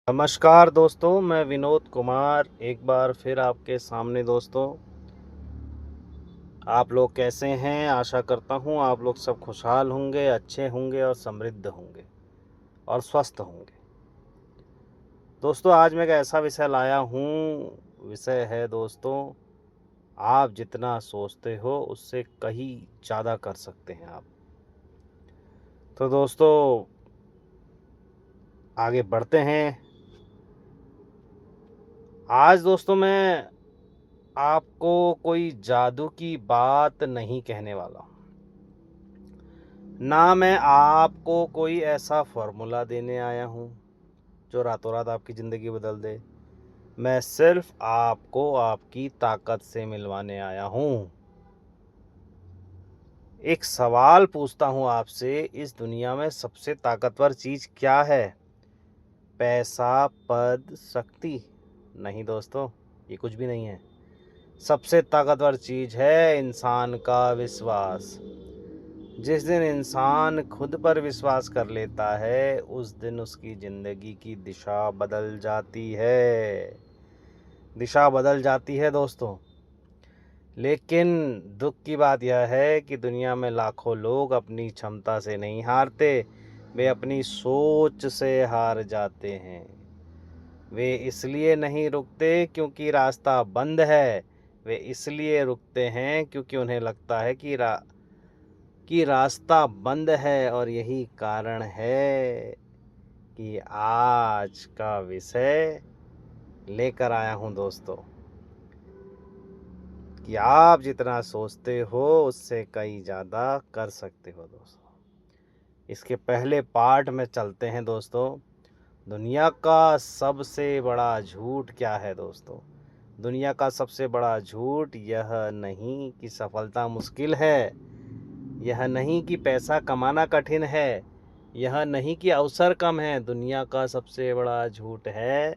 नमस्कार दोस्तों, मैं विनोद कुमार एक बार फिर आपके सामने। दोस्तों, आप लोग कैसे हैं? आशा करता हूँ आप लोग सब खुशहाल होंगे, अच्छे होंगे और समृद्ध होंगे और स्वस्थ होंगे। दोस्तों, आज मैं एक ऐसा विषय लाया हूँ। विषय है दोस्तों, आप जितना सोचते हो उससे कहीं ज़्यादा कर सकते हैं आप। तो दोस्तों, आगे बढ़ते हैं। आज दोस्तों मैं आपको कोई जादू की बात नहीं कहने वाला हूँ, ना मैं आपको कोई ऐसा फॉर्मूला देने आया हूँ जो रातों रात आपकी ज़िंदगी बदल दे। मैं सिर्फ आपको आपकी ताकत से मिलवाने आया हूँ। एक सवाल पूछता हूँ आपसे, इस दुनिया में सबसे ताकतवर चीज़ क्या है? पैसा, पद, शक्ति? नहीं दोस्तों, ये कुछ भी नहीं है। सबसे ताकतवर चीज़ है इंसान का विश्वास। जिस दिन इंसान खुद पर विश्वास कर लेता है, उस दिन उसकी ज़िंदगी की दिशा बदल जाती है। दिशा बदल जाती है दोस्तों। लेकिन दुख की बात यह है कि दुनिया में लाखों लोग अपनी क्षमता से नहीं हारते, वे अपनी सोच से हार जाते हैं। वे इसलिए नहीं रुकते क्योंकि रास्ता बंद है, वे इसलिए रुकते हैं क्योंकि उन्हें लगता है कि रास्ता बंद है। और यही कारण है कि आज का विषय लेकर आया हूँ दोस्तों, कि आप जितना सोचते हो उससे कहीं ज़्यादा कर सकते हो दोस्तों। इसके पहले पार्ट में चलते हैं दोस्तों। दुनिया का सबसे बड़ा झूठ क्या है दोस्तों? दुनिया का सबसे बड़ा झूठ यह नहीं कि सफलता मुश्किल है, यह नहीं कि पैसा कमाना कठिन है, यह नहीं कि अवसर कम है। दुनिया का सबसे बड़ा झूठ है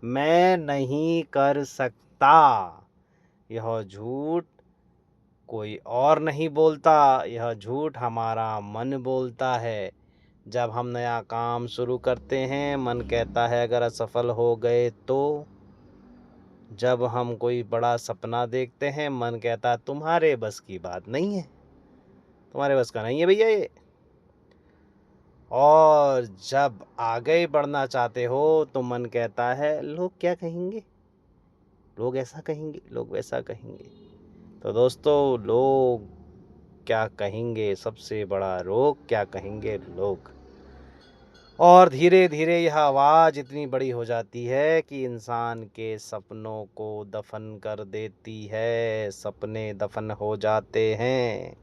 मैं नहीं कर सकता। यह झूठ कोई और नहीं बोलता, यह झूठ हमारा मन बोलता है। जब हम नया काम शुरू करते हैं, मन कहता है अगर असफल हो गए तो। जब हम कोई बड़ा सपना देखते हैं, मन कहता है तुम्हारे बस की बात नहीं है, तुम्हारे बस का नहीं है भैया ये। और जब आगे बढ़ना चाहते हो तो मन कहता है लोग क्या कहेंगे, लोग ऐसा कहेंगे, लोग वैसा कहेंगे। तो दोस्तों, लोग क्या कहेंगे सबसे बड़ा रोग, क्या कहेंगे लोग। और धीरे धीरे यह आवाज़ इतनी बड़ी हो जाती है कि इंसान के सपनों को दफन कर देती है, सपने दफन हो जाते हैं।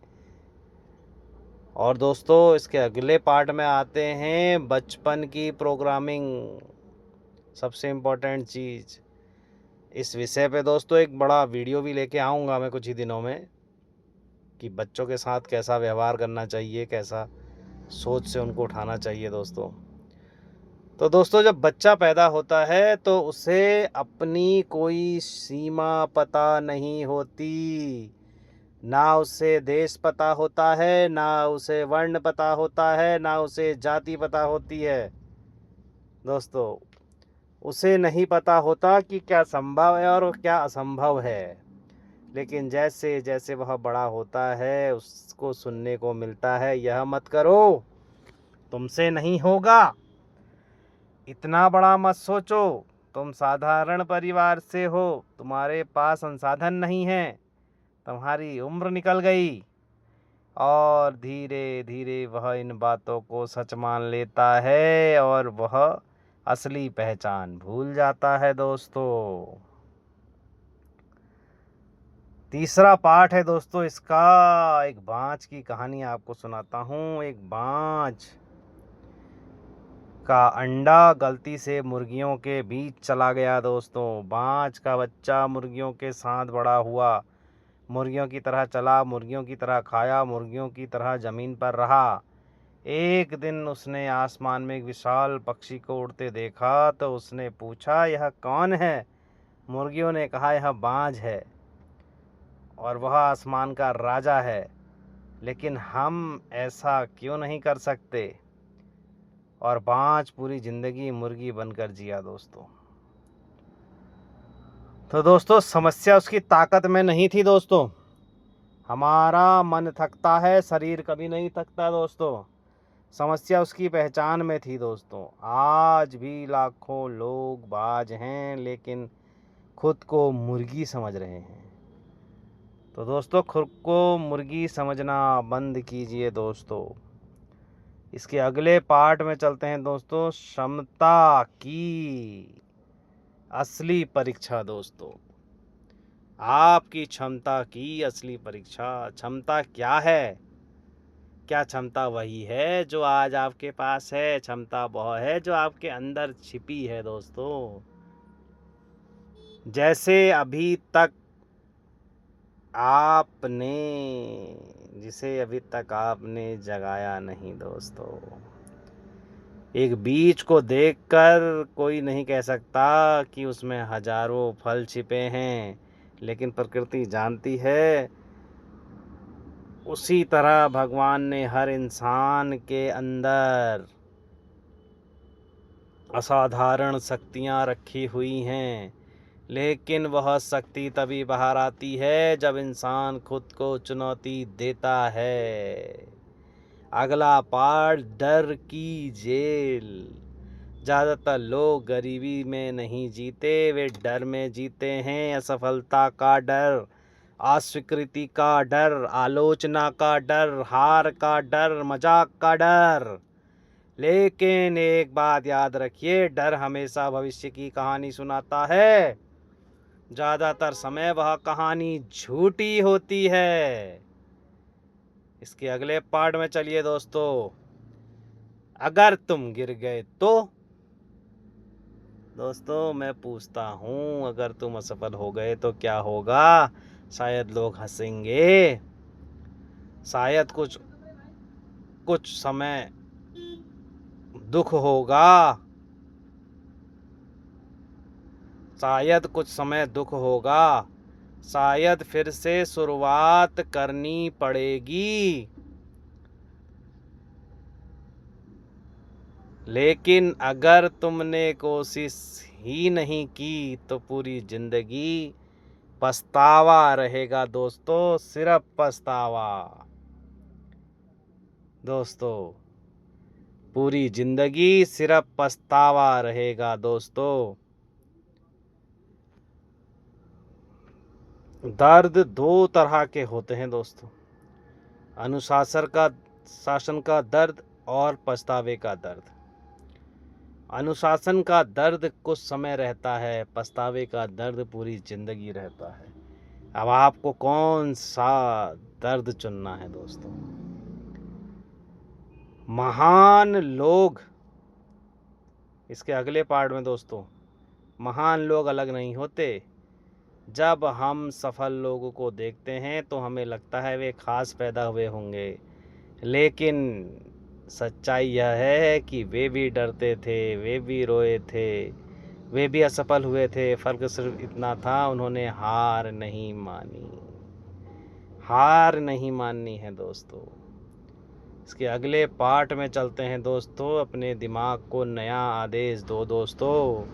और दोस्तों, इसके अगले पार्ट में आते हैं बचपन की प्रोग्रामिंग, सबसे इम्पोर्टेंट चीज़। इस विषय पे दोस्तों एक बड़ा वीडियो भी लेके आऊँगा मैं कुछ ही दिनों में, कि बच्चों के साथ कैसा व्यवहार करना चाहिए, कैसा सोच से उनको उठाना चाहिए दोस्तों। तो दोस्तों, जब बच्चा पैदा होता है तो उसे अपनी कोई सीमा पता नहीं होती। ना उसे देश पता होता है, ना उसे वर्ण पता होता है, ना उसे जाति पता होती है। दोस्तों, उसे नहीं पता होता कि क्या संभव है और क्या असंभव है। लेकिन जैसे जैसे वह बड़ा होता है, उसको सुनने को मिलता है यह मत करो, तुमसे नहीं होगा, इतना बड़ा मत सोचो, तुम साधारण परिवार से हो, तुम्हारे पास संसाधन नहीं है, तुम्हारी उम्र निकल गई। और धीरे धीरे वह इन बातों को सच मान लेता है और वह असली पहचान भूल जाता है दोस्तों। तीसरा पार्ट है दोस्तों इसका, एक बाज की कहानी आपको सुनाता हूँ। एक बाज का अंडा गलती से मुर्गियों के बीच चला गया दोस्तों। बाज का बच्चा मुर्गियों के साथ बड़ा हुआ, मुर्गियों की तरह चला, मुर्गियों की तरह खाया, मुर्गियों की तरह ज़मीन पर रहा। एक दिन उसने आसमान में एक विशाल पक्षी को उड़ते देखा तो उसने पूछा यह कौन है? मुर्गियों ने कहा यह बाज है और वह आसमान का राजा है, लेकिन हम ऐसा क्यों नहीं कर सकते? और बाँझ पूरी ज़िंदगी मुर्गी बनकर जिया दोस्तों। तो दोस्तों समस्या उसकी ताकत में नहीं थी दोस्तों। हमारा मन थकता है, शरीर कभी नहीं थकता दोस्तों। समस्या उसकी पहचान में थी दोस्तों। आज भी लाखों लोग बाज हैं लेकिन खुद को मुर्गी समझ रहे हैं। तो दोस्तों खुद को मुर्गी समझना बंद कीजिए दोस्तों। इसके अगले पार्ट में चलते हैं दोस्तों, क्षमता की असली परीक्षा दोस्तों। आपकी क्षमता की असली परीक्षा। क्षमता क्या है? क्या क्षमता वही है जो आज आपके पास है? क्षमता वह है जो आपके अंदर छिपी है दोस्तों। जैसे अभी तक आपने जिसे अभी तक आपने जगाया नहीं दोस्तों। एक बीज को देखकर कोई नहीं कह सकता कि उसमें हजारों फल छिपे हैं, लेकिन प्रकृति जानती है। उसी तरह भगवान ने हर इंसान के अंदर असाधारण शक्तियाँ रखी हुई हैं, लेकिन वह शक्ति तभी बाहर आती है जब इंसान खुद को चुनौती देता है। अगला पार्ट, डर की जेल। ज़्यादातर लोग गरीबी में नहीं जीते, वे डर में जीते हैं। असफलता का डर, अस्वीकृति का डर, आलोचना का डर, हार का डर, मजाक का डर। लेकिन एक बात याद रखिए, डर हमेशा भविष्य की कहानी सुनाता है। ज़्यादातर समय वह कहानी झूठी होती है। इसके अगले पार्ट में चलिए दोस्तों, अगर तुम गिर गए तो। दोस्तों मैं पूछता हूँ, अगर तुम असफल हो गए तो क्या होगा? शायद लोग हंसेंगे, शायद कुछ समय दुख होगा, शायद कुछ समय दुख होगा, शायद फिर से शुरुआत करनी पड़ेगी। लेकिन अगर तुमने कोशिश ही नहीं की तो पूरी जिंदगी पछतावा रहेगा दोस्तों, सिर्फ पछतावा। दोस्तों पूरी जिंदगी सिर्फ पछतावा रहेगा दोस्तों। दर्द दो तरह के होते हैं दोस्तों, शासन का दर्द और पछतावे का दर्द। अनुशासन का दर्द कुछ समय रहता है, पछतावे का दर्द पूरी जिंदगी रहता है। अब आपको कौन सा दर्द चुनना है दोस्तों? महान लोग, इसके अगले पार्ट में दोस्तों, महान लोग अलग नहीं होते। जब हम सफल लोगों को देखते हैं तो हमें लगता है वे खास पैदा हुए होंगे, लेकिन सच्चाई यह है कि वे भी डरते थे, वे भी रोए थे, वे भी असफल हुए थे। फ़र्क सिर्फ इतना था, उन्होंने हार नहीं मानी। हार नहीं माननी है दोस्तों। इसके अगले पार्ट में चलते हैं दोस्तों, अपने दिमाग को नया आदेश दो दोस्तों।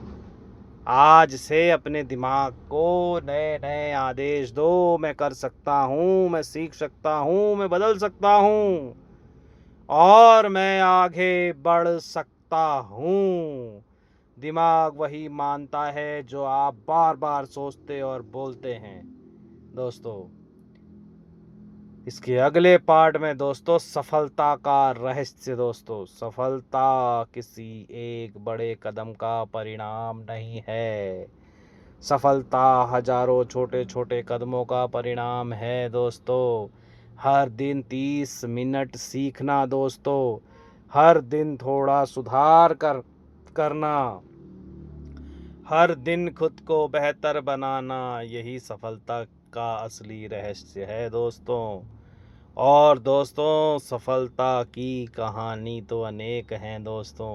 आज से अपने दिमाग को नए नए आदेश दो। मैं कर सकता हूँ, मैं सीख सकता हूँ, मैं बदल सकता हूँ और मैं आगे बढ़ सकता हूँ। दिमाग वही मानता है जो आप बार बार सोचते और बोलते हैं दोस्तों। इसके अगले पार्ट में दोस्तों, सफलता का रहस्य दोस्तों। सफलता किसी एक बड़े कदम का परिणाम नहीं है, सफलता हजारों छोटे छोटे कदमों का परिणाम है दोस्तों। हर दिन 30 मिनट सीखना दोस्तों, हर दिन थोड़ा सुधार करना, हर दिन खुद को बेहतर बनाना, यही सफलता का असली रहस्य है दोस्तों। और दोस्तों सफलता की कहानी तो अनेक हैं दोस्तों।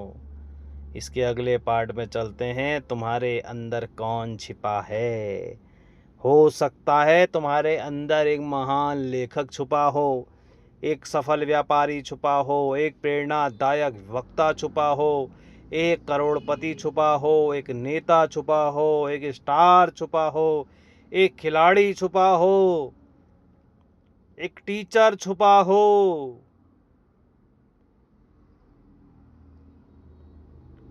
इसके अगले पार्ट में चलते हैं, तुम्हारे अंदर कौन छिपा है। हो सकता है तुम्हारे अंदर एक महान लेखक छुपा हो, एक सफल व्यापारी छुपा हो, एक प्रेरणादायक वक्ता छुपा हो, एक करोड़पति छुपा हो, एक नेता छुपा हो, एक स्टार छुपा हो, एक खिलाड़ी छुपा हो, एक टीचर छुपा हो,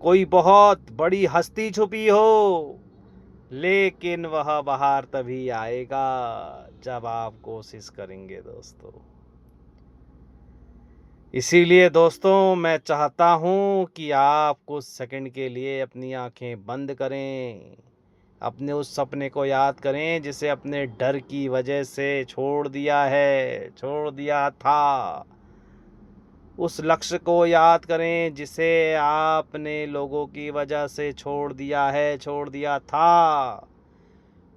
कोई बहुत बड़ी हस्ती छुपी हो, लेकिन वह बाहर तभी आएगा जब आप कोशिश करेंगे दोस्तों। इसीलिए दोस्तों मैं चाहता हूं कि आप कुछ सेकंड के लिए अपनी आंखें बंद करें, अपने उस सपने को याद करें जिसे अपने डर की वजह से छोड़ दिया था। उस लक्ष्य को याद करें जिसे आपने लोगों की वजह से छोड़ दिया था।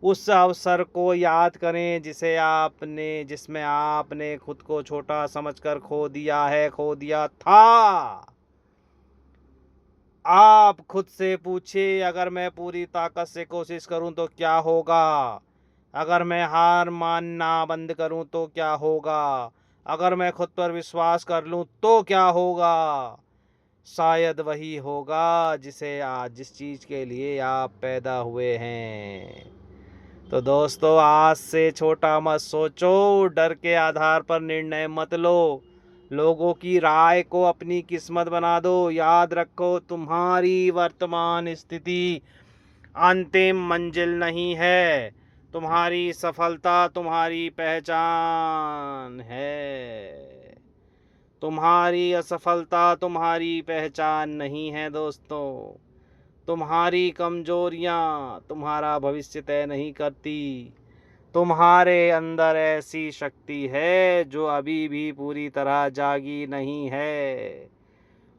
उस अवसर को याद करें जिसमें आपने खुद को छोटा समझकर खो दिया था। आप खुद से पूछिए, अगर मैं पूरी ताकत से कोशिश करूं तो क्या होगा? अगर मैं हार मानना बंद करूं तो क्या होगा? अगर मैं खुद पर विश्वास कर लूं तो क्या होगा? शायद वही होगा जिस चीज़ के लिए आप पैदा हुए हैं। तो दोस्तों आज से छोटा मत सोचो, डर के आधार पर निर्णय मत लो, लोगों की राय को अपनी किस्मत बना दो। याद रखो, तुम्हारी वर्तमान स्थिति अंतिम मंजिल नहीं है, तुम्हारी सफलता तुम्हारी पहचान है। तुम्हारी असफलता तुम्हारी पहचान नहीं है दोस्तों। तुम्हारी कमजोरियां तुम्हारा भविष्य तय नहीं करती। तुम्हारे अंदर ऐसी शक्ति है जो अभी भी पूरी तरह जागी नहीं है,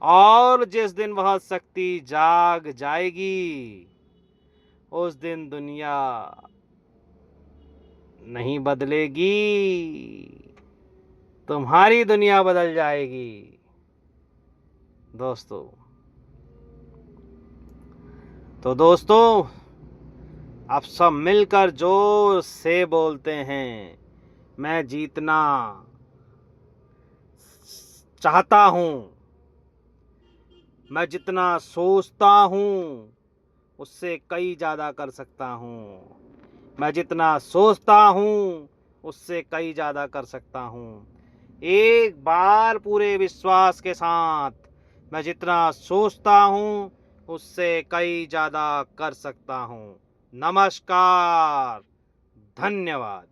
और जिस दिन वह शक्ति जाग जाएगी उस दिन दुनिया नहीं बदलेगी, तुम्हारी दुनिया बदल जाएगी दोस्तों। तो दोस्तों आप सब मिलकर जोर से बोलते हैं, मैं जीतना चाहता हूं, मैं जितना सोचता हूं उससे कई ज़्यादा कर सकता हूं, मैं जितना सोचता हूं उससे कई ज़्यादा कर सकता हूं। एक बार पूरे विश्वास के साथ, मैं जितना सोचता हूं उससे कई ज़्यादा कर सकता हूं। नमस्कार, धन्यवाद।